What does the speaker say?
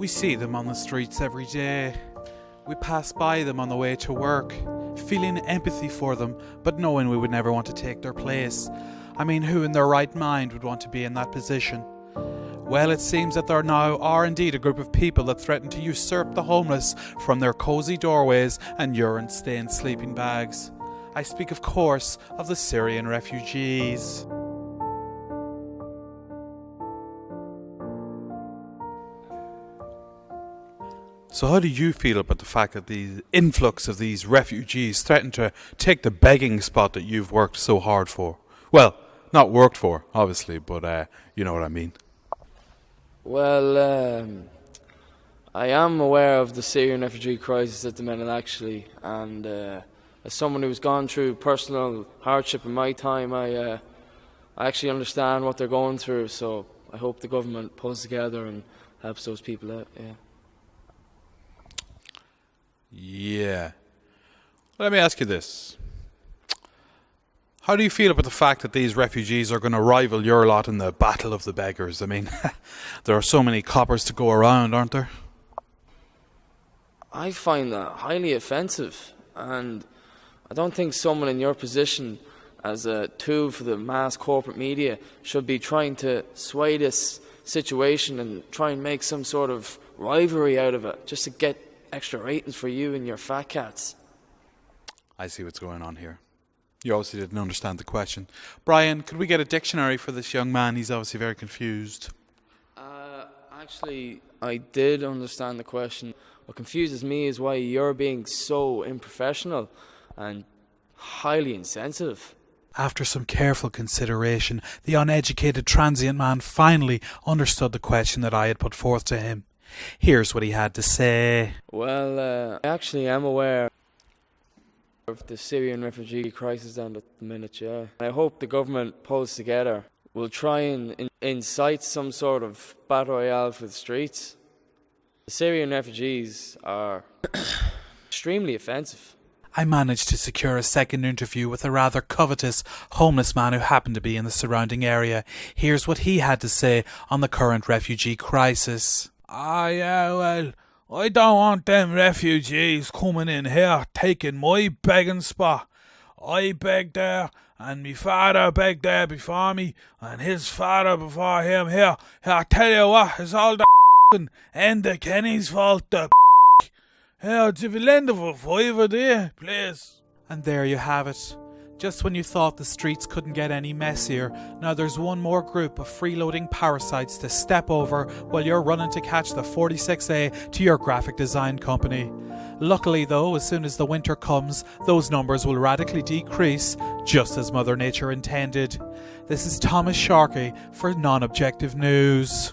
We see them on the streets every day. We pass by them on the way to work, feeling empathy for them, but knowing we would never want to take their place. I mean, who in their right mind would want to be in that position? Well, it seems that there now are indeed a group of people that threaten to usurp the homeless from their cosy doorways and urine-stained sleeping bags. I speak, of course, of the Syrian refugees. So how do you feel about the fact that the influx of these refugees threaten to take the begging spot that you've worked so hard for? Well, not worked for, obviously, but you know what I mean. Well, I am aware of the Syrian refugee crisis at the minute, actually, and as someone who's gone through personal hardship in my time, I actually understand what they're going through, so I hope the government pulls together and helps those people out, yeah. Yeah. Let me ask you this. How do you feel about the fact that these refugees are going to rival your lot in the battle of the beggars? I mean, there are so many coppers to go around, aren't there? I find that highly offensive, and I don't think someone in your position as a tool for the mass corporate media should be trying to sway this situation and try and make some sort of rivalry out of it just to get extra ratings for you and your fat cats. I see what's going on here. You obviously didn't understand the question. Brian, could we get a dictionary for this young man? He's obviously very confused. Actually, I did understand the question. What confuses me is why you're being so unprofessional and highly insensitive. After some careful consideration, the uneducated transient man finally understood the question that I had put forth to him. Here's what he had to say. Well, I actually am aware of the Syrian refugee crisis down at the minute, yeah. I hope the government pulls together. We'll try and incite some sort of battle royale for the streets. The Syrian refugees are extremely offensive. I managed to secure a second interview with a rather covetous homeless man who happened to be in the surrounding area. Here's what he had to say on the current refugee crisis. Yeah, well, I don't want them refugees coming in here taking my begging spot. I begged there, and me father begged there before me, and his father before him here. I tell you what, it's all the end of Kenny's fault, the Here, if you lend for £5 a day, please. And there you have it. Just when you thought the streets couldn't get any messier, now there's one more group of freeloading parasites to step over while you're running to catch the 46A to your graphic design company. Luckily though, as soon as the winter comes, those numbers will radically decrease, just as Mother Nature intended. This is Thomas Sharkey for Non-Objective News.